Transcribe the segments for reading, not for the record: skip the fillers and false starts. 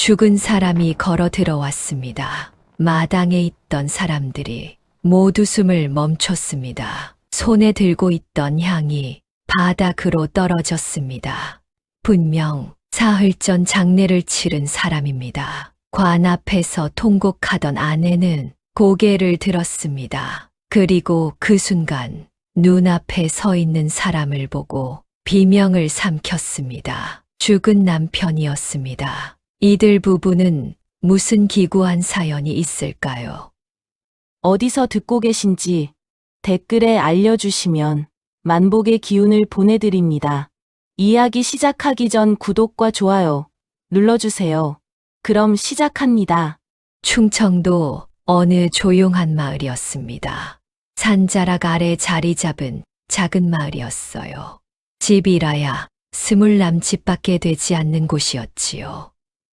죽은 사람이 걸어 들어왔습니다. 마당에 있던 사람들이 모두 숨을 멈췄습니다. 손에 들고 있던 향이 바닥으로 떨어졌습니다. 분명 사흘 전 장례를 치른 사람입니다. 관 앞에서 통곡하던 아내는 고개를 들었습니다. 그리고 그 순간 눈앞에 서 있는 사람을 보고 비명을 삼켰습니다. 죽은 남편이었습니다. 이들 부부는 무슨 기구한 사연이 있을까요? 어디서 듣고 계신지 댓글에 알려주시면 만복의 기운을 보내드립니다. 이야기 시작하기 전 구독과 좋아요 눌러주세요. 그럼 시작합니다. 충청도 어느 조용한 마을이었습니다. 산자락 아래 자리 잡은 작은 마을이었어요. 집이라야 20 남짓밖에 되지 않는 곳이었지요.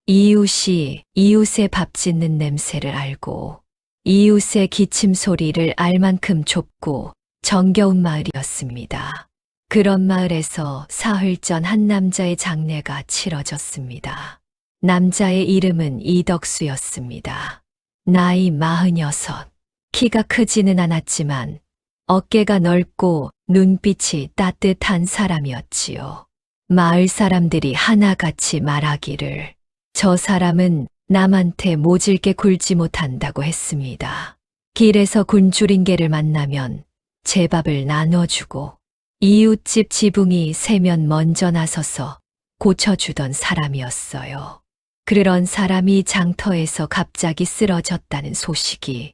이웃이 이웃의 밥 짓는 냄새를 알고 이웃의 기침 소리를 알 만큼 좁고 정겨운 마을이었습니다. 그런 마을에서 사흘 전 한 남자의 장례가 치러졌습니다. 남자의 이름은 이덕수였습니다. 나이 46. 키가 크지는 않았지만 어깨가 넓고 눈빛이 따뜻한 사람이었지요. 마을 사람들이 하나같이 말하기를 저 사람은 남한테 모질게 굴지 못한다고 했습니다. 길에서 굶주린 개를 만나면 제밥을 나눠주고 이웃집 지붕이 새면 먼저 나서서 고쳐주던 사람이었어요. 그런 사람이 장터에서 갑자기 쓰러졌다는 소식이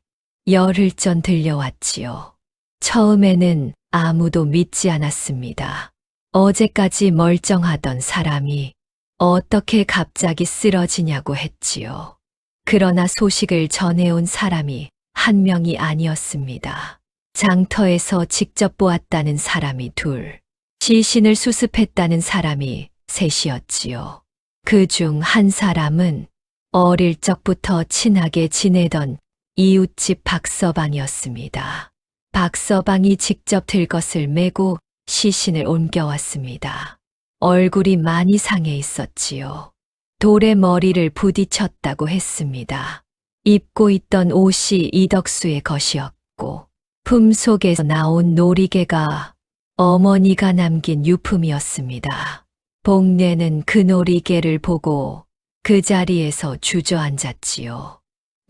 열흘 전 들려왔지요. 처음에는 아무도 믿지 않았습니다. 어제까지 멀쩡하던 사람이 어떻게 갑자기 쓰러지냐고 했지요. 그러나 소식을 전해온 사람이 한 명이 아니었습니다. 장터에서 직접 보았다는 사람이 2, 시신을 수습했다는 사람이 3이었지요. 그중 한 사람은 어릴 적부터 친하게 지내던 이웃집 박서방이었습니다. 박서방이 직접 들 것을 메고 시신을 옮겨왔습니다. 얼굴이 많이 상해 있었지요. 돌에 머리를 부딪혔다고 했습니다. 입고 있던 옷이 이덕수의 것이었고 품속에서 나온 놀이개가 어머니가 남긴 유품이었습니다. 복례는 그 놀이개를 보고 그 자리에서 주저앉았지요.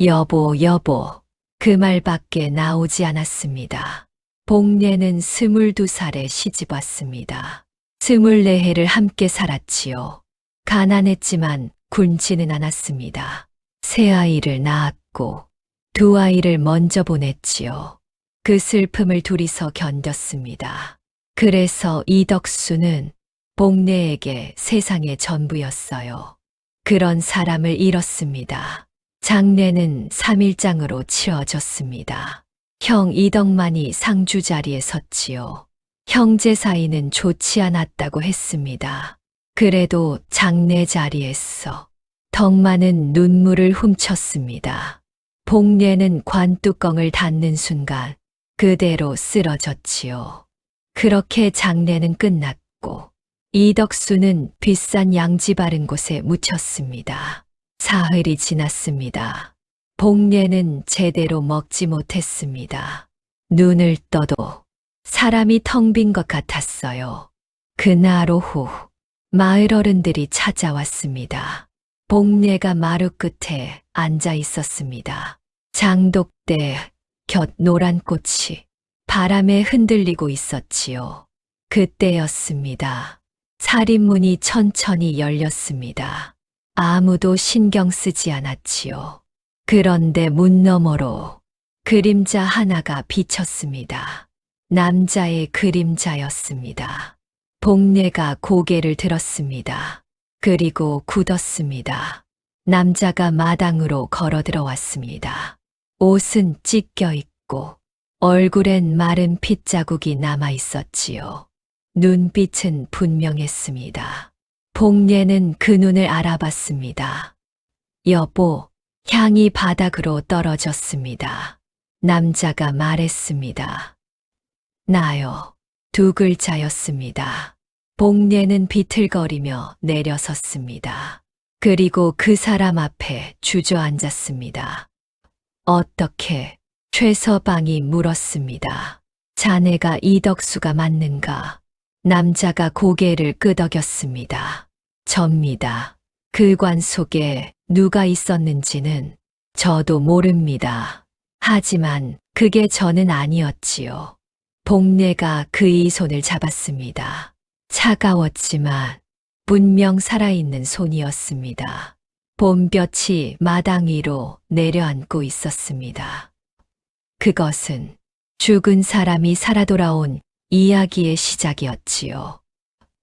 여보, 여보. 그 말밖에 나오지 않았습니다. 복례는 22살에 시집왔습니다. 24해를 함께 살았지요. 가난했지만 굶지는 않았습니다. 3아이를 낳았고 2아이를 먼저 보냈지요. 그 슬픔을 둘이서 견뎠습니다. 그래서 이덕수는 복례에게 세상의 전부였어요. 그런 사람을 잃었습니다. 장례는 3일장으로 치러졌습니다. 형 이덕만이 상주 자리에 섰지요. 형제 사이는 좋지 않았다고 했습니다. 그래도 장례 자리에서 덕만은 눈물을 훔쳤습니다. 복례는 관뚜껑을 닫는 순간 그대로 쓰러졌지요. 그렇게 장례는 끝났고 이덕수는 비싼 양지 바른 곳에 묻혔습니다. 사흘이 지났습니다. 복례는 제대로 먹지 못했습니다. 눈을 떠도 사람이 텅 빈 것 같았어요. 그날 오후 마을 어른들이 찾아왔습니다. 복례가 마루 끝에 앉아 있었습니다. 장독대 곁 노란 꽃이 바람에 흔들리고 있었지요. 그때였습니다. 살인문이 천천히 열렸습니다. 아무도 신경 쓰지 않았지요. 그런데 문 너머로 그림자 하나가 비쳤습니다. 남자의 그림자였습니다. 복례가 고개를 들었습니다. 그리고 굳었습니다. 남자가 마당으로 걸어 들어왔습니다. 옷은 찢겨 있고 얼굴엔 마른 핏자국이 남아 있었지요. 눈빛은 분명했습니다. 복례는 그 눈을 알아봤습니다. 여보, 향이 바닥으로 떨어졌습니다. 남자가 말했습니다. 나요. 2글자였습니다. 복례는 비틀거리며 내려섰습니다. 그리고 그 사람 앞에 주저앉았습니다. 어떻게? 최서방이 물었습니다. 자네가 이덕수가 맞는가? 남자가 고개를 끄덕였습니다. 접니다. 그 관 속에 누가 있었는지는 저도 모릅니다. 하지만 그게 저는 아니었지요. 복례가 그의 손을 잡았습니다. 차가웠지만 분명 살아있는 손이었습니다. 봄볕이 마당 위로 내려앉고 있었습니다. 그것은 죽은 사람이 살아 돌아온 이야기의 시작이었지요.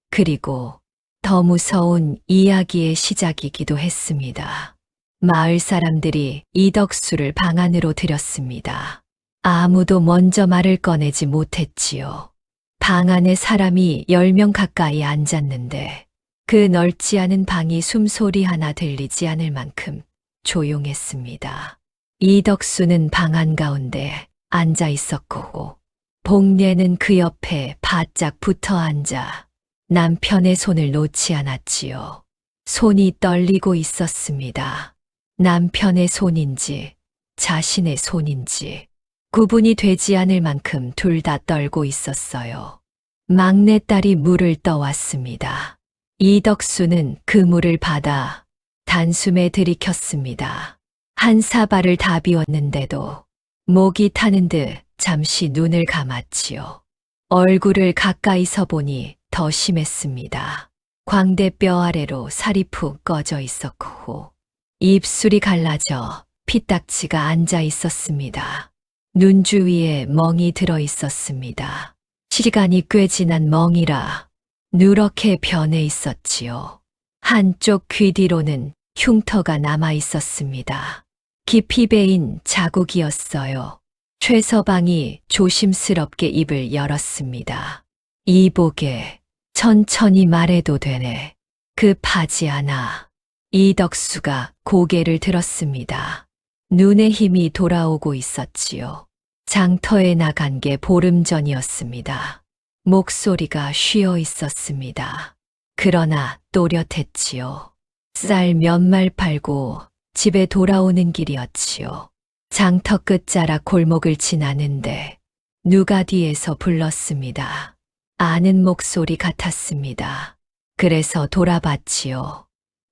그리고 더 무서운 이야기의 시작이기도 했습니다. 마을 사람들이 이덕수를 방 안으로 들였습니다. 아무도 먼저 말을 꺼내지 못했지요. 방 안에 사람이 10명 가까이 앉았는데 그 넓지 않은 방이 숨소리 하나 들리지 않을 만큼 조용했습니다. 이덕수는 방 한가운데 앉아 있었고 복례는 그 옆에 바짝 붙어 앉아 남편의 손을 놓지 않았지요. 손이 떨리고 있었습니다. 남편의 손인지 자신의 손인지 구분이 되지 않을 만큼 둘 다 떨고 있었어요. 막내딸이 물을 떠왔습니다. 이덕수는 그 물을 받아 단숨에 들이켰습니다. 한 사발을 다 비웠는데도 목이 타는 듯 잠시 눈을 감았지요. 얼굴을 가까이서 보니 더 심했습니다. 광대뼈 아래로 살이 푹 꺼져 있었고 입술이 갈라져 피딱지가 앉아 있었습니다. 눈 주위에 멍이 들어 있었습니다. 시간이 꽤 지난 멍이라 누렇게 변해 있었지요. 한쪽 귀 뒤로는 흉터가 남아 있었습니다. 깊이 베인 자국이었어요. 최서방이 조심스럽게 입을 열었습니다. 이보게, 천천히 말해도 되네. 급하지 않아. 이덕수가 고개를 들었습니다. 눈에 힘이 돌아오고 있었지요. 장터에 나간 게 보름 전이었습니다. 목소리가 쉬어 있었습니다. 그러나 또렷했지요. 쌀 몇 말 팔고 집에 돌아오는 길이었지요. 장터 끝자락 골목을 지나는데 누가 뒤에서 불렀습니다. 아는 목소리 같았습니다. 그래서 돌아봤지요.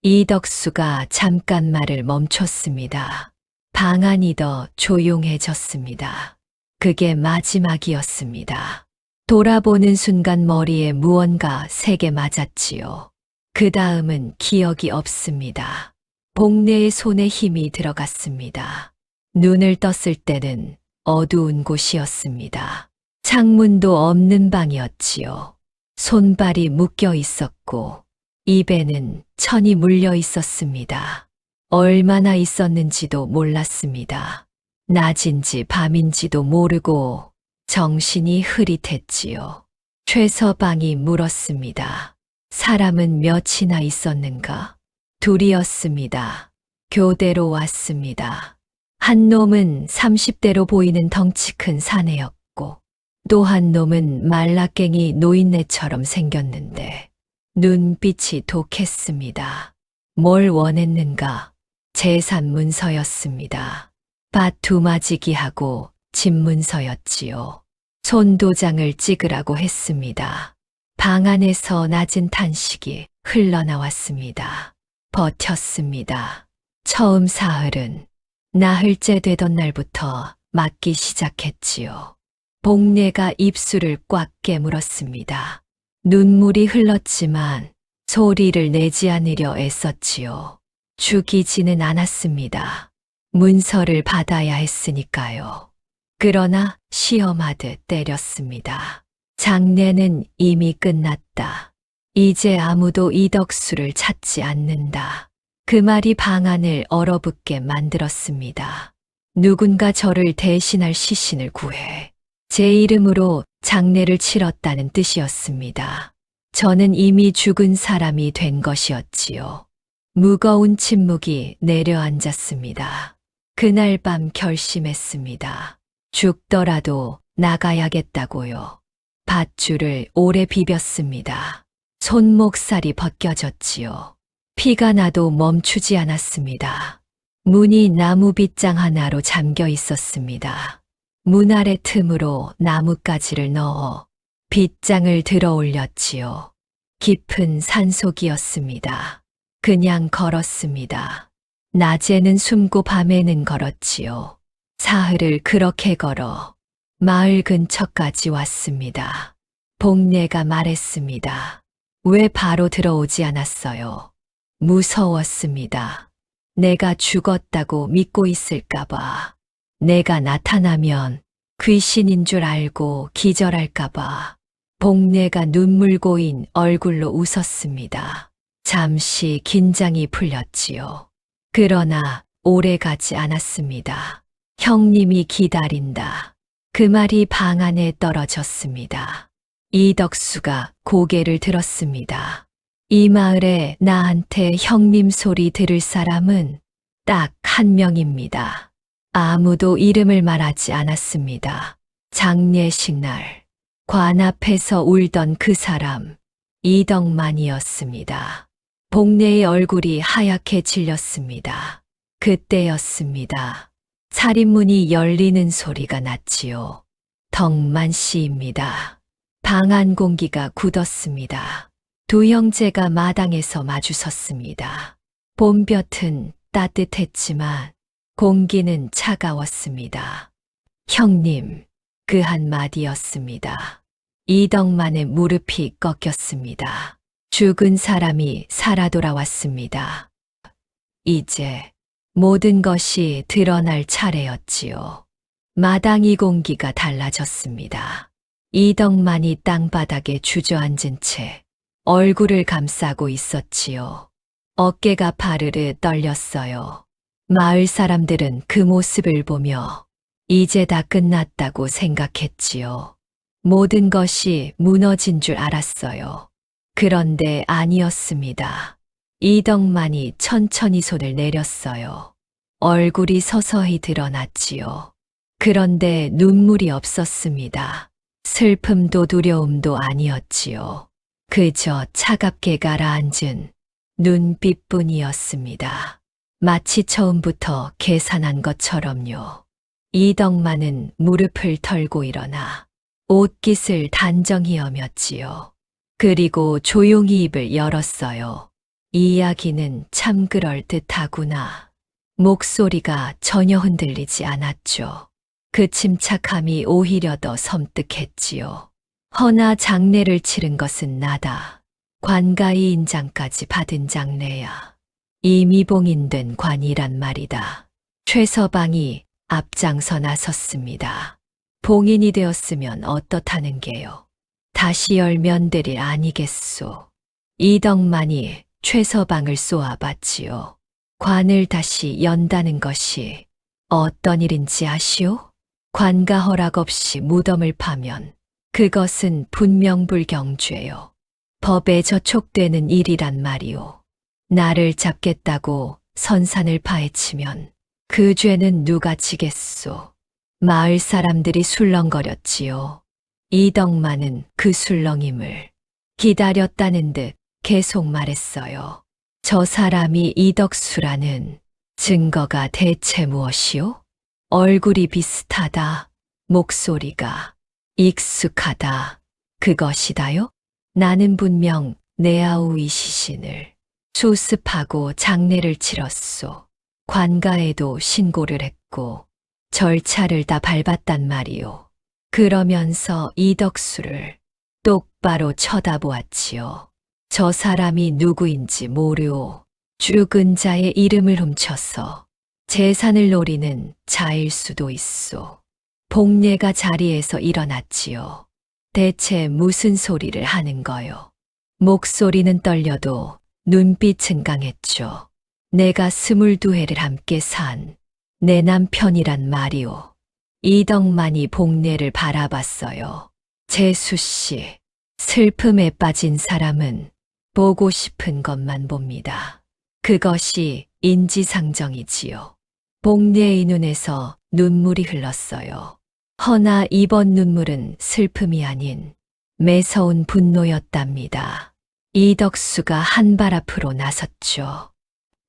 이덕수가 잠깐 말을 멈췄습니다. 방 안이 더 조용해졌습니다. 그게 마지막이었습니다. 돌아보는 순간 머리에 무언가 세게 맞았지요. 그 다음은 기억이 없습니다. 복례의 손에 힘이 들어갔습니다. 눈을 떴을 때는 어두운 곳이었습니다. 창문도 없는 방이었지요. 손발이 묶여 있었고 입에는 천이 물려 있었습니다. 얼마나 있었는지도 몰랐습니다. 낮인지 밤인지도 모르고 정신이 흐릿했지요. 최서방이 물었습니다. 사람은 몇이나 있었는가? 둘이었습니다. 교대로 왔습니다. 한 놈은 30대로 보이는 덩치 큰 사내였고 또 한 놈은 말라깽이 노인네처럼 생겼는데 눈빛이 독했습니다. 뭘 원했는가? 재산 문서였습니다. 밭 두마지기하고 집 문서였지요. 손도장을 찍으라고 했습니다. 방 안에서 낮은 탄식이 흘러나왔습니다. 버텼습니다. 처음 사흘은 나흘째 되던 날부터 맞기 시작했지요. 복례가 입술을 꽉 깨물었습니다. 눈물이 흘렀지만 소리를 내지 않으려 애썼지요. 죽이지는 않았습니다. 문서를 받아야 했으니까요. 그러나 시험하듯 때렸습니다. 장례는 이미 끝났다. 이제 아무도 이덕수를 찾지 않는다. 그 말이 방안을 얼어붙게 만들었습니다. 누군가 저를 대신할 시신을 구해 제 이름으로 장례를 치렀다는 뜻이었습니다. 저는 이미 죽은 사람이 된 것이었지요. 무거운 침묵이 내려앉았습니다. 그날 밤 결심했습니다. 죽더라도 나가야겠다고요. 밧줄을 오래 비볐습니다. 손목살이 벗겨졌지요. 피가 나도 멈추지 않았습니다. 문이 나무 빗장 하나로 잠겨 있었습니다. 문 아래 틈으로 나뭇가지를 넣어 빗장을 들어 올렸지요. 깊은 산속이었습니다. 그냥 걸었습니다. 낮에는 숨고 밤에는 걸었지요. 사흘을 그렇게 걸어 마을 근처까지 왔습니다. 복례가 말했습니다. 왜 바로 들어오지 않았어요? 무서웠습니다. 내가 죽었다고 믿고 있을까봐. 내가 나타나면 귀신인 줄 알고 기절할까봐. 복례가 눈물 고인 얼굴로 웃었습니다. 잠시 긴장이 풀렸지요. 그러나 오래 가지 않았습니다. 형님이 기다린다. 그 말이 방 안에 떨어졌습니다. 이덕수가 고개를 들었습니다. 이 마을에 나한테 형님 소리 들을 사람은 딱 한 명입니다. 아무도 이름을 말하지 않았습니다. 장례식 날 관 앞에서 울던 그 사람 이덕만이었습니다. 복례의 얼굴이 하얗게 질렸습니다. 그때였습니다. 살인문이 열리는 소리가 났지요. 덕만 씨입니다. 방 안 공기가 굳었습니다. 두 형제가 마당에서 마주섰습니다. 봄볕은 따뜻했지만 공기는 차가웠습니다. 형님, 그 한마디였습니다. 이덕만의 무릎이 꺾였습니다. 죽은 사람이 살아 돌아왔습니다. 이제 모든 것이 드러날 차례였지요. 마당이 공기가 달라졌습니다. 이덕만이 땅바닥에 주저앉은 채 얼굴을 감싸고 있었지요. 어깨가 바르르 떨렸어요. 마을 사람들은 그 모습을 보며 이제 다 끝났다고 생각했지요. 모든 것이 무너진 줄 알았어요. 그런데 아니었습니다. 이덕만이 천천히 손을 내렸어요. 얼굴이 서서히 드러났지요. 그런데 눈물이 없었습니다. 슬픔도 두려움도 아니었지요. 그저 차갑게 가라앉은 눈빛뿐이었습니다. 마치 처음부터 계산한 것처럼요. 이덕만은 무릎을 털고 일어나 옷깃을 단정히 여몄지요. 그리고 조용히 입을 열었어요. 이야기는 참 그럴듯하구나. 목소리가 전혀 흔들리지 않았죠. 그 침착함이 오히려 더 섬뜩했지요. 허나 장례를 치른 것은 나다. 관가의 인장까지 받은 장례야. 이미 봉인된 관이란 말이다. 최서방이 앞장서 나섰습니다. 봉인이 되었으면 어떻다는 게요. 다시 열면 될 일 아니겠소. 이덕만이 최서방을 쏘아봤지요. 관을 다시 연다는 것이 어떤 일인지 아시오? 관가 허락 없이 무덤을 파면 그것은 분명불경죄요. 법에 저촉되는 일이란 말이오. 나를 잡겠다고 선산을 파헤치면 그 죄는 누가 지겠소. 마을 사람들이 술렁거렸지요. 이덕만은 그 술렁임을 기다렸다는 듯 계속 말했어요. 저 사람이 이덕수라는 증거가 대체 무엇이오? 얼굴이 비슷하다. 목소리가 익숙하다. 그것이다요? 나는 분명 내 아우의 시신을 수습하고 장례를 치렀소. 관가에도 신고를 했고 절차를 다 밟았단 말이오. 그러면서 이덕수를 똑바로 쳐다보았지요. 저 사람이 누구인지 모르오. 죽은 자의 이름을 훔쳐서 재산을 노리는 자일 수도 있소. 복례가 자리에서 일어났지요. 대체 무슨 소리를 하는 거요? 목소리는 떨려도 눈빛은 강했죠. 내가 22해를 함께 산 내 남편이란 말이오. 이덕만이 복례를 바라봤어요. 재수 씨, 슬픔에 빠진 사람은 보고 싶은 것만 봅니다. 그것이 인지상정이지요. 복례의 눈에서 눈물이 흘렀어요. 허나 이번 눈물은 슬픔이 아닌 매서운 분노였답니다. 이덕수가 한 발 앞으로 나섰죠.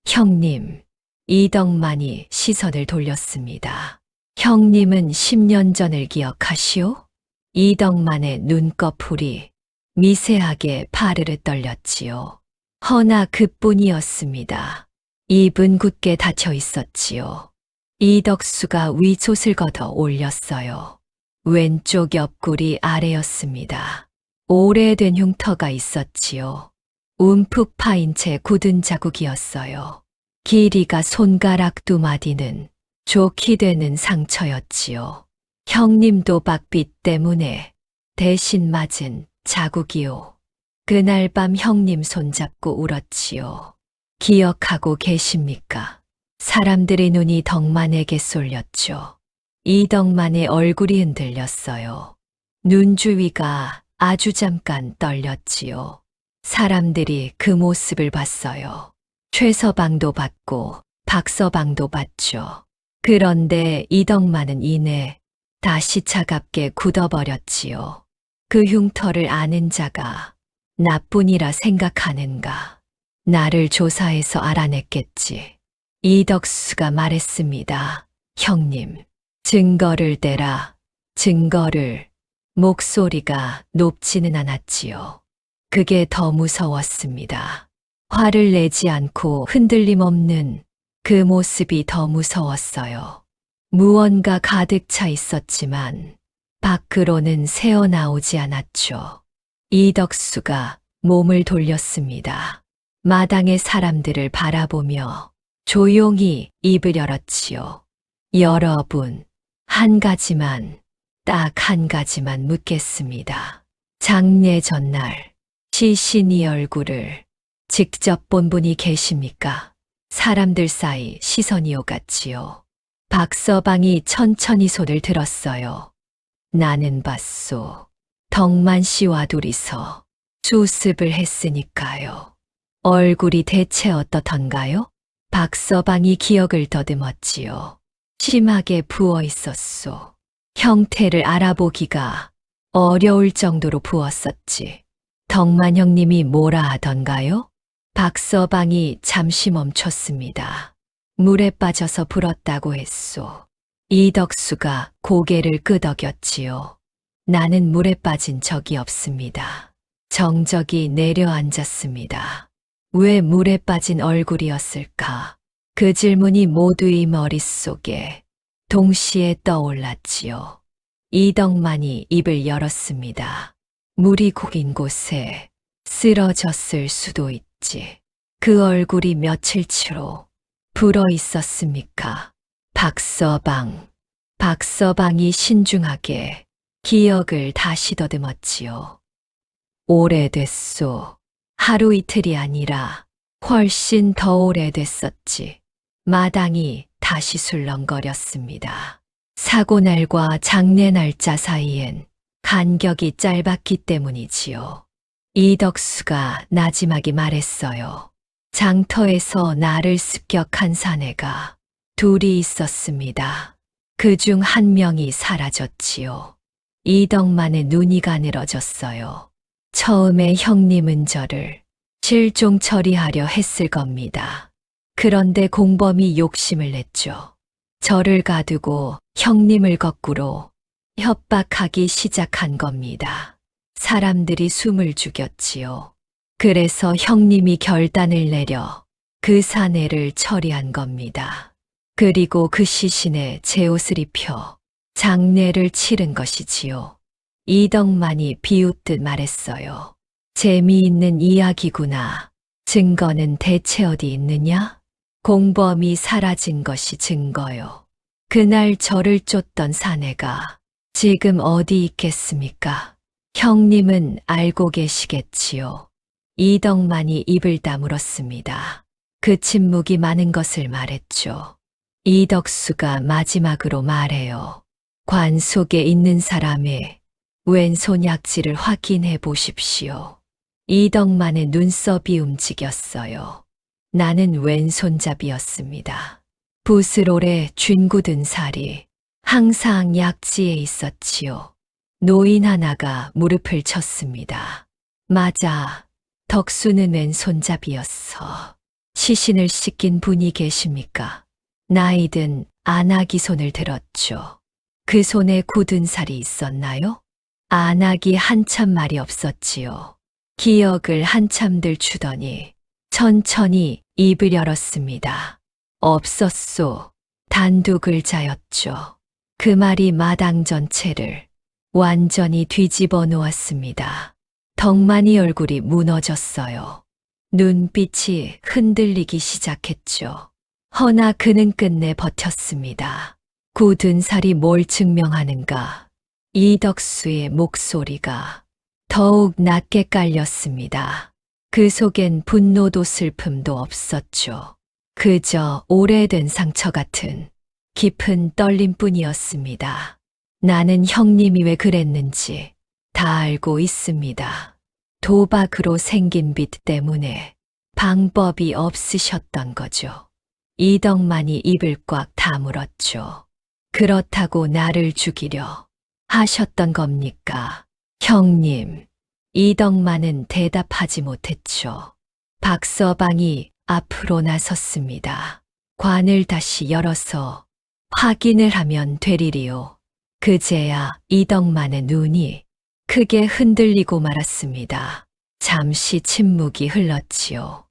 형님, 이덕만이 시선을 돌렸습니다. 형님은 10년 전을 기억하시오? 이덕만의 눈꺼풀이 미세하게 파르르 떨렸지요. 허나 그뿐이었습니다. 입은 굳게 닫혀 있었지요. 이덕수가 위솥을 걷어 올렸어요. 왼쪽 옆구리 아래였습니다. 오래된 흉터가 있었지요. 움푹 파인 채 굳은 자국이었어요. 길이가 손가락 2마디는 좋게 되는 상처였지요. 형님도 박빛 때문에 대신 맞은 자국이요. 그날 밤 형님 손잡고 울었지요. 기억하고 계십니까? 사람들의 눈이 덕만에게 쏠렸죠. 이덕만의 얼굴이 흔들렸어요. 눈 주위가 아주 잠깐 떨렸지요. 사람들이 그 모습을 봤어요. 최서방도 봤고 박서방도 봤죠. 그런데 이덕만은 이내 다시 차갑게 굳어버렸지요. 그 흉터를 아는 자가 나뿐이라 생각하는가. 나를 조사해서 알아냈겠지. 이덕수가 말했습니다. 형님, 증거를 대라. 증거를. 목소리가 높지는 않았지요. 그게 더 무서웠습니다. 화를 내지 않고 흔들림 없는 그 모습이 더 무서웠어요. 무언가 가득 차 있었지만 밖으로는 새어나오지 않았죠. 이덕수가 몸을 돌렸습니다. 마당의 사람들을 바라보며 조용히 입을 열었지요. 여러분, 한 가지만, 딱 한 가지만 묻겠습니다. 장례 전날 시신이 얼굴을 직접 본 분이 계십니까? 사람들 사이 시선이 오갔지요. 박서방이 천천히 손을 들었어요. 나는 봤소. 덕만 씨와 둘이서 수습을 했으니까요. 얼굴이 대체 어떻던가요? 박서방이 기억을 더듬었지요. 심하게 부어 있었소. 형태를 알아보기가 어려울 정도로 부었었지. 덕만 형님이 뭐라 하던가요? 박서방이 잠시 멈췄습니다. 물에 빠져서 불었다고 했소. 이덕수가 고개를 끄덕였지요. 나는 물에 빠진 적이 없습니다. 정적이 내려앉았습니다. 왜 물에 빠진 얼굴이었을까? 그 질문이 모두의 머릿속에 동시에 떠올랐지요. 이덕만이 입을 열었습니다. 물이 고인 곳에 쓰러졌을 수도 있지. 그 얼굴이 며칠치로 불어 있었습니까? 박서방이 신중하게 기억을 다시 더듬었지요. 오래됐소. 하루 이틀이 아니라 훨씬 더 오래됐었지. 마당이 다시 술렁거렸습니다. 사고날과 장례 날짜 사이엔 간격이 짧았기 때문이지요. 이덕수가 나지막이 말했어요. 장터에서 나를 습격한 사내가 둘이 있었습니다. 그중 한 명이 사라졌지요. 이덕만의 눈이 가늘어졌어요. 처음에 형님은 저를 실종 처리하려 했을 겁니다. 그런데 공범이 욕심을 냈죠. 저를 가두고 형님을 거꾸로 협박하기 시작한 겁니다. 사람들이 숨을 죽였지요. 그래서 형님이 결단을 내려 그 사내를 처리한 겁니다. 그리고 그 시신에 제 옷을 입혀 장례를 치른 것이지요. 이덕만이 비웃듯 말했어요. 재미있는 이야기구나. 증거는 대체 어디 있느냐? 공범이 사라진 것이 증거요. 그날 저를 쫓던 사내가 지금 어디 있겠습니까? 형님은 알고 계시겠지요. 이덕만이 입을 다물었습니다. 그 침묵이 많은 것을 말했죠. 이덕수가 마지막으로 말해요. 관 속에 있는 사람의 왼손 약지를 확인해 보십시오. 이덕만의 눈썹이 움직였어요. 나는 왼손잡이였습니다. 붓을 오래 쥔 굳은 살이 항상 약지에 있었지요. 노인 하나가 무릎을 쳤습니다. 맞아. 덕수는 왼손잡이였어. 시신을 씻긴 분이 계십니까? 나이든 안악이 손을 들었죠. 그 손에 굳은 살이 있었나요? 안악이 한참 말이 없었지요. 기억을 한참들 주더니 천천히 입을 열었습니다. 없었소. 단두 글자였죠. 그 말이 마당 전체를 완전히 뒤집어 놓았습니다. 덕만이 얼굴이 무너졌어요. 눈빛이 흔들리기 시작했죠. 허나 그는 끝내 버텼습니다. 굳은 살이 뭘 증명하는가? 이덕수의 목소리가 더욱 낮게 깔렸습니다. 그 속엔 분노도 슬픔도 없었죠. 그저 오래된 상처 같은 깊은 떨림뿐이었습니다. 나는 형님이 왜 그랬는지 다 알고 있습니다. 도박으로 생긴 빚 때문에 방법이 없으셨던 거죠. 이덕만이 입을 꽉 다물었죠. 그렇다고 나를 죽이려 하셨던 겁니까? 형님, 이덕만은 대답하지 못했죠. 박서방이 앞으로 나섰습니다. 관을 다시 열어서 확인을 하면 되리리요. 그제야 이덕만의 눈이 크게 흔들리고 말았습니다. 잠시 침묵이 흘렀지요.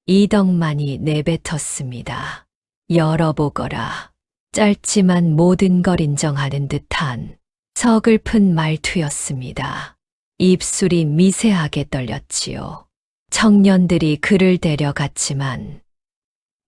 이덕만이 내뱉었습니다. 열어보거라. 짧지만 모든 걸 인정하는 듯한 서글픈 말투였습니다. 입술이 미세하게 떨렸지요. 청년들이 그를 데려갔지만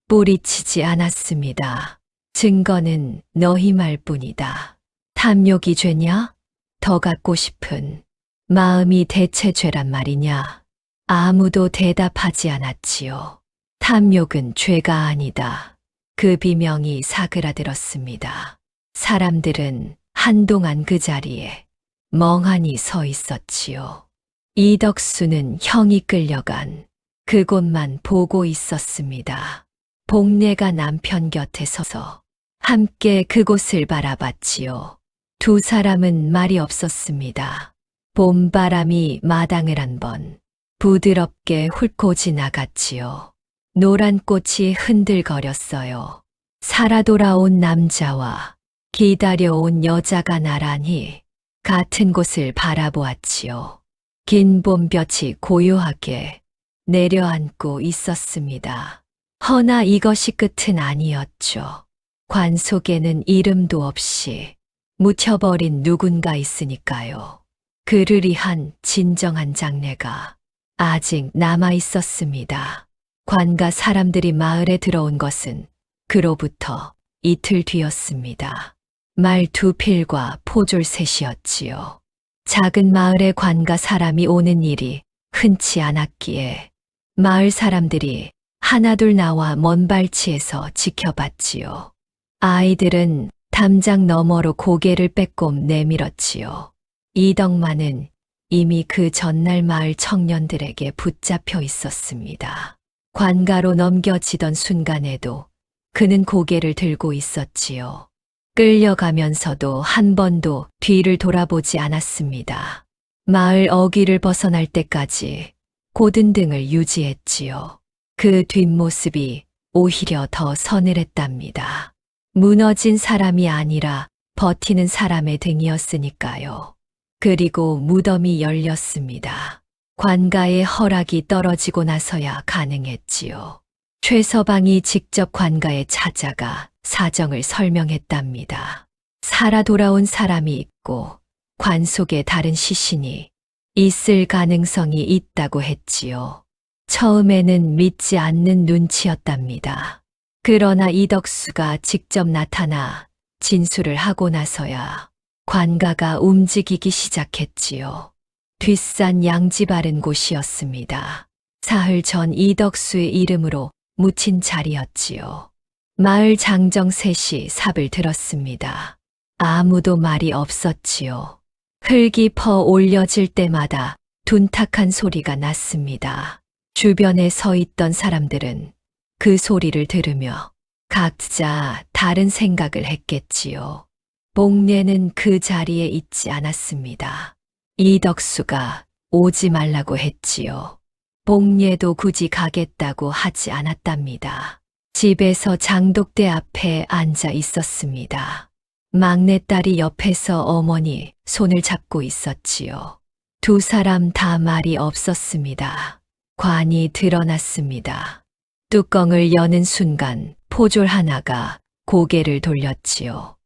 뿌리치지 않았습니다. 증거는 너희 말뿐이다. 탐욕이 죄냐? 더 갖고 싶은 마음이 대체 죄란 말이냐? 아무도 대답하지 않았지요. 탐욕은 죄가 아니다. 그 비명이 사그라들었습니다. 사람들은 한동안 그 자리에 멍하니 서 있었지요. 이덕수는 형이 끌려간 그곳만 보고 있었습니다. 복례가 남편 곁에 서서 함께 그곳을 바라봤지요. 두 사람은 말이 없었습니다. 봄바람이 마당을 한번 부드럽게 훑고 지나갔지요. 노란 꽃이 흔들거렸어요. 살아 돌아온 남자와 기다려온 여자가 나란히 같은 곳을 바라보았지요. 긴 봄볕이 고요하게 내려앉고 있었습니다. 허나 이것이 끝은 아니었죠. 관 속에는 이름도 없이 묻혀버린 누군가 있으니까요. 그를 위한 진정한 장례가 아직 남아 있었습니다. 관가 사람들이 마을에 들어온 것은 그로부터 이틀 뒤였습니다. 말 두 필과 포졸 셋이었지요. 작은 마을에 관가 사람이 오는 일이 흔치 않았기에 마을 사람들이 하나둘 나와 먼 발치에서 지켜봤지요. 아이들은 담장 너머로 고개를 빼꼼 내밀었지요. 이덕만은 이미 그 전날 마을 청년들에게 붙잡혀 있었습니다. 관가로 넘겨지던 순간에도 그는 고개를 들고 있었지요. 끌려가면서도 한 번도 뒤를 돌아보지 않았습니다. 마을 어귀를 벗어날 때까지 고든등을 유지했지요. 그 뒷모습이 오히려 더 서늘했답니다. 무너진 사람이 아니라 버티는 사람의 등이었으니까요. 그리고 무덤이 열렸습니다. 관가의 허락이 떨어지고 나서야 가능했지요. 최서방이 직접 관가에 찾아가 사정을 설명했답니다. 살아 돌아온 사람이 있고 관 속에 다른 시신이 있을 가능성이 있다고 했지요. 처음에는 믿지 않는 눈치였답니다. 그러나 이덕수가 직접 나타나 진술을 하고 나서야 관가가 움직이기 시작했지요. 뒷산 양지 바른 곳이었습니다. 사흘 전 이덕수의 이름으로 묻힌 자리였지요. 마을 장정 셋이 삽을 들었습니다. 아무도 말이 없었지요. 흙이 퍼 올려질 때마다 둔탁한 소리가 났습니다. 주변에 서 있던 사람들은 그 소리를 들으며 각자 다른 생각을 했겠지요. 복례는 그 자리에 있지 않았습니다. 이덕수가 오지 말라고 했지요. 복례도 굳이 가겠다고 하지 않았답니다. 집에서 장독대 앞에 앉아 있었습니다. 막내딸이 옆에서 어머니 손을 잡고 있었지요. 두 사람 다 말이 없었습니다. 관이 드러났습니다. 뚜껑을 여는 순간 포졸 하나가 고개를 돌렸지요.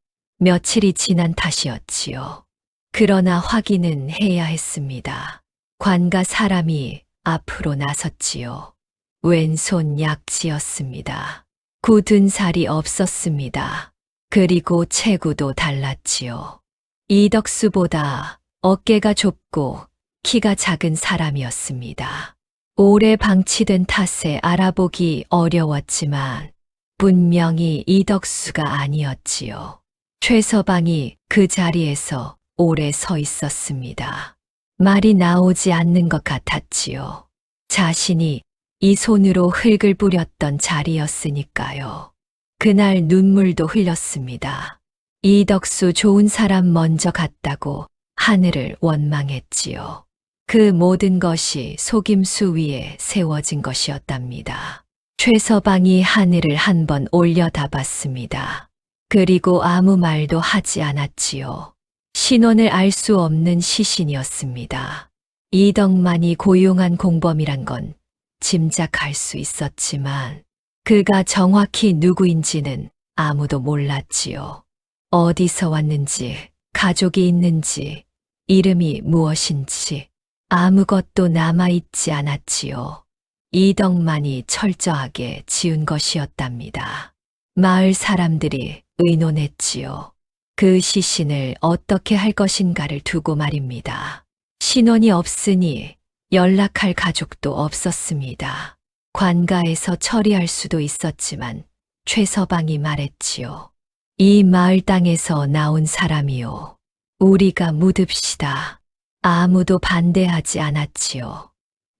며칠이 지난 탓이었지요. 그러나 확인은 해야 했습니다. 관과 사람이 앞으로 나섰지요. 왼손 약지였습니다. 굳은 살이 없었습니다. 그리고 체구도 달랐지요. 이덕수보다 어깨가 좁고 키가 작은 사람이었습니다. 오래 방치된 탓에 알아보기 어려웠지만 분명히 이덕수가 아니었지요. 최서방이 그 자리에서 오래 서 있었습니다. 말이 나오지 않는 것 같았지요. 자신이 이 손으로 흙을 뿌렸던 자리였으니까요. 그날 눈물도 흘렸습니다. 이덕수 좋은 사람 먼저 갔다고 하늘을 원망했지요. 그 모든 것이 속임수 위에 세워진 것이었답니다. 최서방이 하늘을 한번 올려다봤습니다. 그리고 아무 말도 하지 않았지요. 신원을 알 수 없는 시신이었습니다. 이덕만이 고용한 공범이란 건 짐작할 수 있었지만 그가 정확히 누구인지는 아무도 몰랐지요. 어디서 왔는지, 가족이 있는지, 이름이 무엇인지 아무것도 남아있지 않았지요. 이덕만이 철저하게 지은 것이었답니다. 마을 사람들이 의논했지요. 그 시신을 어떻게 할 것인가를 두고 말입니다. 신원이 없으니 연락할 가족도 없었습니다. 관가에서 처리할 수도 있었지만 최서방이 말했지요. 이 마을 땅에서 나온 사람이요. 우리가 묻읍시다. 아무도 반대하지 않았지요.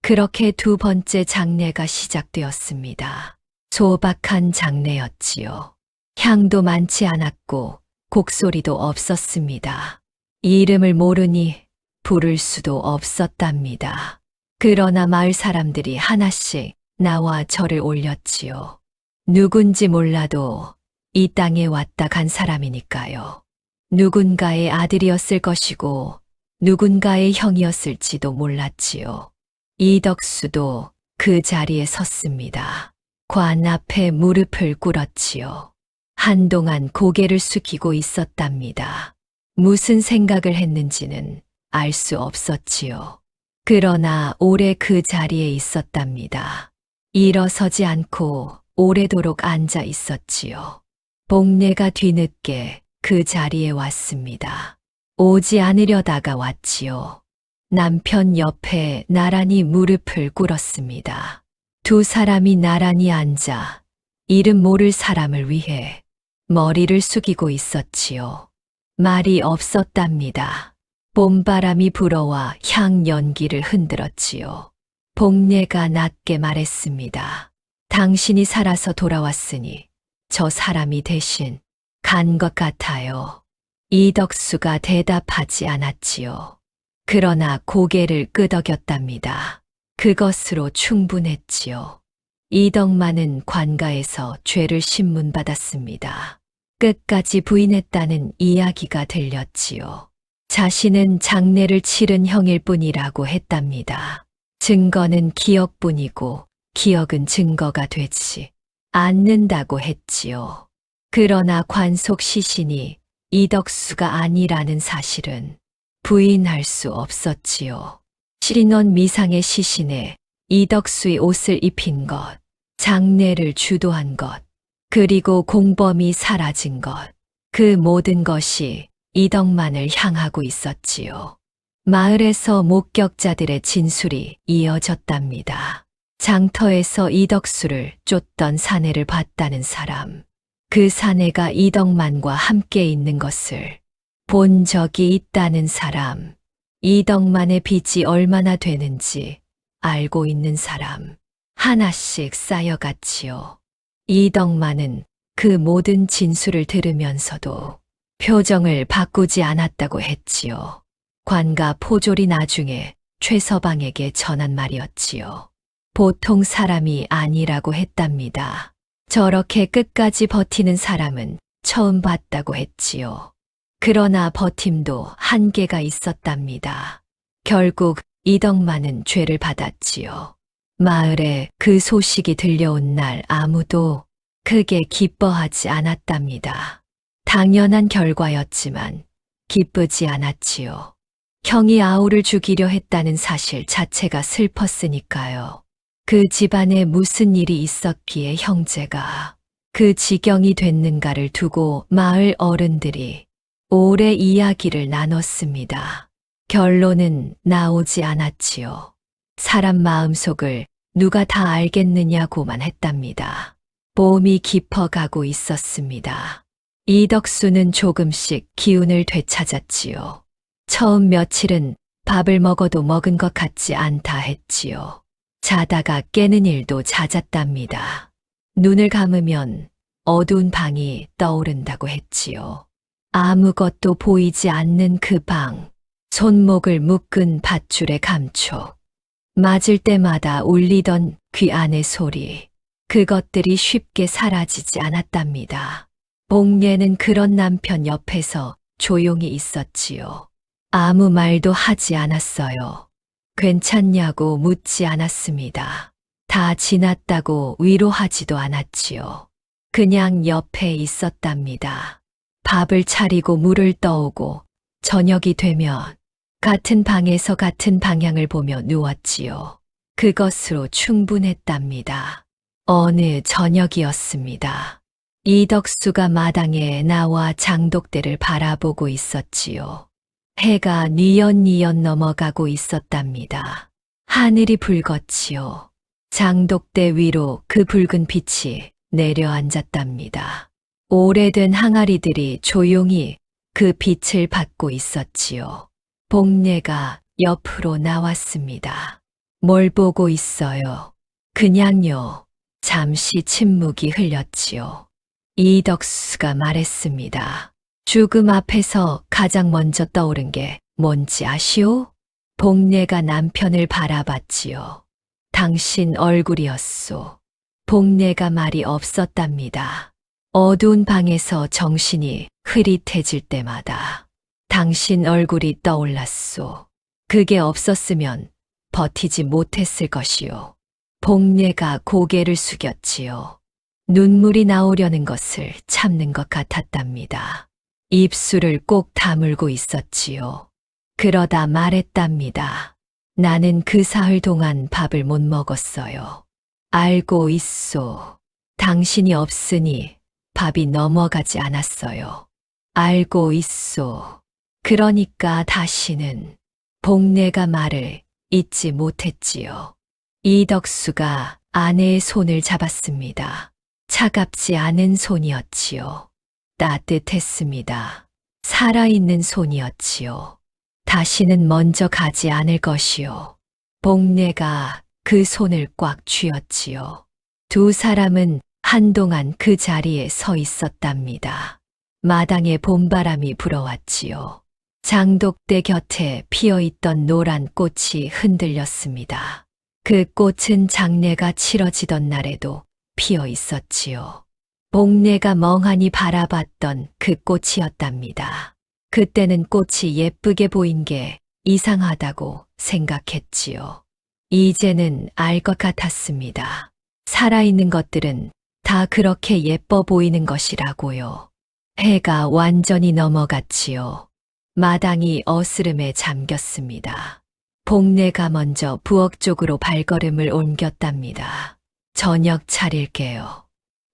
그렇게 두 번째 장례가 시작되었습니다. 소박한 장례였지요. 향도 많지 않았고 곡소리도 없었습니다. 이름을 모르니 부를 수도 없었답니다. 그러나 마을 사람들이 하나씩 나와 절을 올렸지요. 누군지 몰라도 이 땅에 왔다 간 사람이니까요. 누군가의 아들이었을 것이고 누군가의 형이었을지도 몰랐지요. 이덕수도 그 자리에 섰습니다. 관 앞에 무릎을 꿇었지요. 한동안 고개를 숙이고 있었답니다. 무슨 생각을 했는지는 알 수 없었지요. 그러나 오래 그 자리에 있었답니다. 일어서지 않고 오래도록 앉아 있었지요. 복례가 뒤늦게 그 자리에 왔습니다. 오지 않으려다가 왔지요. 남편 옆에 나란히 무릎을 꿇었습니다. 두 사람이 나란히 앉아 이름 모를 사람을 위해 머리를 숙이고 있었지요. 말이 없었답니다. 봄바람이 불어와 향 연기를 흔들었지요. 복례가 낮게 말했습니다. 당신이 살아서 돌아왔으니 저 사람이 대신 간 것 같아요. 이덕수가 대답하지 않았지요. 그러나 고개를 끄덕였답니다. 그것으로 충분했지요. 이덕만은 관가에서 죄를 신문받았습니다. 끝까지 부인했다는 이야기가 들렸지요. 자신은 장례를 치른 형일 뿐이라고 했답니다. 증거는 기억뿐이고 기억은 증거가 되지 않는다고 했지요. 그러나 관속 시신이 이덕수가 아니라는 사실은 부인할 수 없었지요. 신원 미상의 시신에 이덕수의 옷을 입힌 것, 장례를 주도한 것, 그리고 공범이 사라진 것, 그 모든 것이 이덕만을 향하고 있었지요. 마을에서 목격자들의 진술이 이어졌답니다. 장터에서 이덕수를 쫓던 사내를 봤다는 사람, 그 사내가 이덕만과 함께 있는 것을 본 적이 있다는 사람, 이덕만의 빚이 얼마나 되는지 알고 있는 사람, 하나씩 쌓여갔지요. 이덕만은 그 모든 진술을 들으면서도 표정을 바꾸지 않았다고 했지요. 관가 포졸이 나중에 최서방에게 전한 말이었지요. 보통 사람이 아니라고 했답니다. 저렇게 끝까지 버티는 사람은 처음 봤다고 했지요. 그러나 버팀도 한계가 있었답니다. 결국 이덕만은 죄를 받았지요. 마을에 그 소식이 들려온 날 아무도 크게 기뻐하지 않았답니다. 당연한 결과였지만 기쁘지 않았지요. 형이 아우를 죽이려 했다는 사실 자체가 슬펐으니까요. 그 집안에 무슨 일이 있었기에 형제가 그 지경이 됐는가를 두고 마을 어른들이 오래 이야기를 나눴습니다. 결론은 나오지 않았지요. 사람 마음속을 누가 다 알겠느냐고만 했답니다. 봄이 깊어가고 있었습니다. 이덕수는 조금씩 기운을 되찾았지요. 처음 며칠은 밥을 먹어도 먹은 것 같지 않다 했지요. 자다가 깨는 일도 잦았답니다. 눈을 감으면 어두운 방이 떠오른다고 했지요. 아무것도 보이지 않는 그 방, 손목을 묶은 밧줄의 감촉, 맞을 때마다 울리던 귀 안의 소리, 그것들이 쉽게 사라지지 않았답니다. 복례는 그런 남편 옆에서 조용히 있었지요. 아무 말도 하지 않았어요. 괜찮냐고 묻지 않았습니다. 다 지났다고 위로하지도 않았지요. 그냥 옆에 있었답니다. 밥을 차리고 물을 떠오고 저녁이 되면 같은 방에서 같은 방향을 보며 누웠지요. 그것으로 충분했답니다. 어느 저녁이었습니다. 이덕수가 마당에 나와 장독대를 바라보고 있었지요. 해가 뉘엿뉘엿 넘어가고 있었답니다. 하늘이 붉었지요. 장독대 위로 그 붉은 빛이 내려앉았답니다. 오래된 항아리들이 조용히 그 빛을 받고 있었지요. 복례가 옆으로 나왔습니다. 뭘 보고 있어요? 그냥요. 잠시 침묵이 흘렸지요. 이덕수가 말했습니다. 죽음 앞에서 가장 먼저 떠오른 게 뭔지 아시오? 복례가 남편을 바라봤지요. 당신 얼굴이었소. 복례가 말이 없었답니다. 어두운 방에서 정신이 흐릿해질 때마다 당신 얼굴이 떠올랐소. 그게 없었으면 버티지 못했을 것이요. 복례가 고개를 숙였지요. 눈물이 나오려는 것을 참는 것 같았답니다. 입술을 꼭 다물고 있었지요. 그러다 말했답니다. 나는 그 사흘 동안 밥을 못 먹었어요. 알고 있소. 당신이 없으니 밥이 넘어가지 않았어요. 알고 있소. 그러니까 다시는 복례가 말을 잊지 못했지요. 이덕수가 아내의 손을 잡았습니다. 차갑지 않은 손이었지요. 따뜻했습니다. 살아있는 손이었지요. 다시는 먼저 가지 않을 것이요. 복례가 그 손을 꽉 쥐었지요. 두 사람은 한동안 그 자리에 서 있었답니다. 마당에 봄바람이 불어왔지요. 장독대 곁에 피어있던 노란 꽃이 흔들렸습니다. 그 꽃은 장례가 치러지던 날에도 피어 있었지요. 복례가 멍하니 바라봤던 그 꽃이었답니다. 그때는 꽃이 예쁘게 보인 게 이상하다고 생각했지요. 이제는 알 것 같았습니다. 살아있는 것들은 다 그렇게 예뻐 보이는 것이라고요. 해가 완전히 넘어갔지요. 마당이 어스름에 잠겼습니다. 복례가 먼저 부엌 쪽으로 발걸음을 옮겼답니다. 저녁 차릴게요.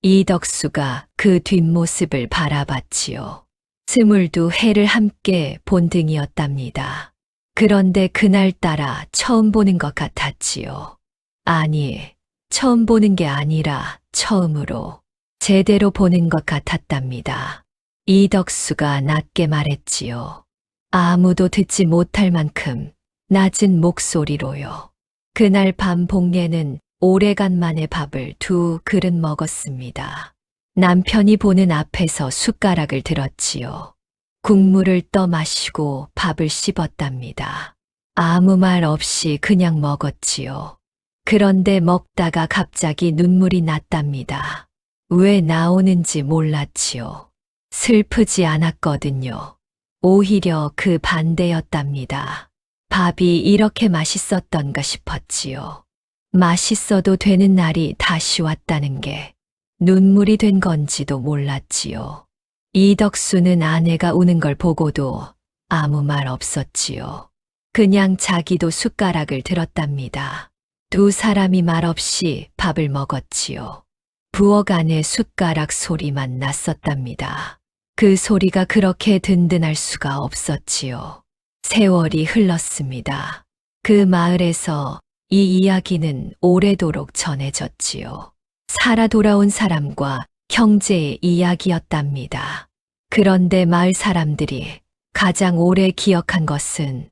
이덕수가 그 뒷모습을 바라봤지요. 스물두 해를 함께 본 등이었답니다. 그런데 그날따라 처음 보는 것 같았지요. 아니, 처음 보는 게 아니라 처음으로 제대로 보는 것 같았답니다. 이덕수가 낮게 말했지요. 아무도 듣지 못할 만큼 낮은 목소리로요. 그날 밤 복례는 오래간만에 밥을 2그릇 먹었습니다. 남편이 보는 앞에서 숟가락을 들었지요. 국물을 떠 마시고 밥을 씹었답니다. 아무 말 없이 그냥 먹었지요. 그런데 먹다가 갑자기 눈물이 났답니다. 왜 나오는지 몰랐지요. 슬프지 않았거든요. 오히려 그 반대였답니다. 밥이 이렇게 맛있었던가 싶었지요. 맛있어도 되는 날이 다시 왔다는 게 눈물이 된 건지도 몰랐지요. 이덕수는 아내가 우는 걸 보고도 아무 말 없었지요. 그냥 자기도 숟가락을 들었답니다. 두 사람이 말없이 밥을 먹었지요. 부엌 안에 숟가락 소리만 났었답니다. 그 소리가 그렇게 든든할 수가 없었지요. 세월이 흘렀습니다. 그 마을에서 이 이야기는 오래도록 전해졌지요. 살아 돌아온 사람과 형제의 이야기였답니다. 그런데 마을 사람들이 가장 오래 기억한 것은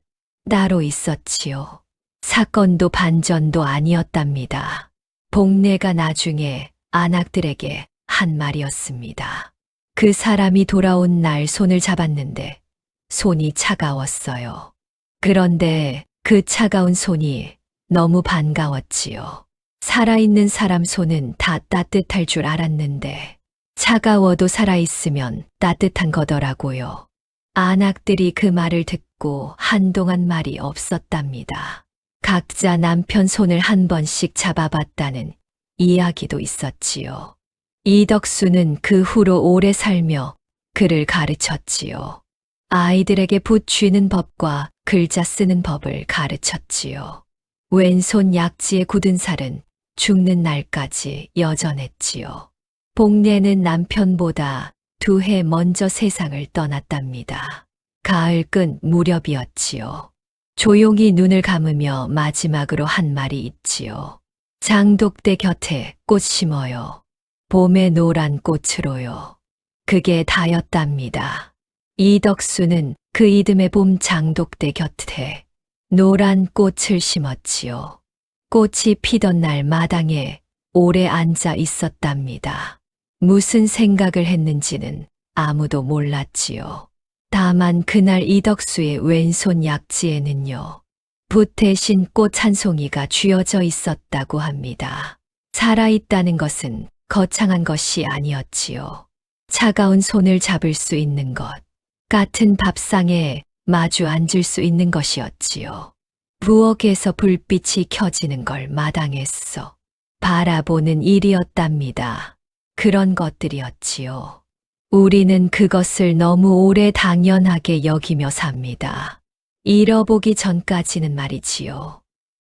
따로 있었지요. 사건도 반전도 아니었답니다. 복례가 나중에 안악들에게 한 말이었습니다. 그 사람이 돌아온 날 손을 잡았는데 손이 차가웠어요. 그런데 그 차가운 손이 너무 반가웠지요. 살아있는 사람 손은 다 따뜻할 줄 알았는데 차가워도 살아있으면 따뜻한 거더라고요. 안악들이 그 말을 듣고 한동안 말이 없었답니다. 각자 남편 손을 한 번씩 잡아봤다는 이야기도 있었지요. 이덕수는 그 후로 오래 살며 글을 가르쳤지요. 아이들에게 붓 쥐는 법과 글자 쓰는 법을 가르쳤지요. 왼손 약지에 굳은 살은 죽는 날까지 여전했지요. 복례는 남편보다 2해 먼저 세상을 떠났답니다. 가을 끝 무렵이었지요. 조용히 눈을 감으며 마지막으로 한 말이 있지요. 장독대 곁에 꽃 심어요. 봄의 노란 꽃으로요. 그게 다였답니다. 이덕수는 그 이듬해 봄 장독대 곁에 노란 꽃을 심었지요. 꽃이 피던 날 마당에 오래 앉아 있었답니다. 무슨 생각을 했는지는 아무도 몰랐지요. 다만 그날 이덕수의 왼손 약지에는요, 붓 대신 꽃 한 송이가 쥐어져 있었다고 합니다. 살아있다는 것은 거창한 것이 아니었지요. 차가운 손을 잡을 수 있는 것, 같은 밥상에 마주 앉을 수 있는 것이었지요. 부엌에서 불빛이 켜지는 걸 마당에서 바라보는 일이었답니다. 그런 것들이었지요. 우리는 그것을 너무 오래 당연하게 여기며 삽니다. 잃어보기 전까지는 말이지요.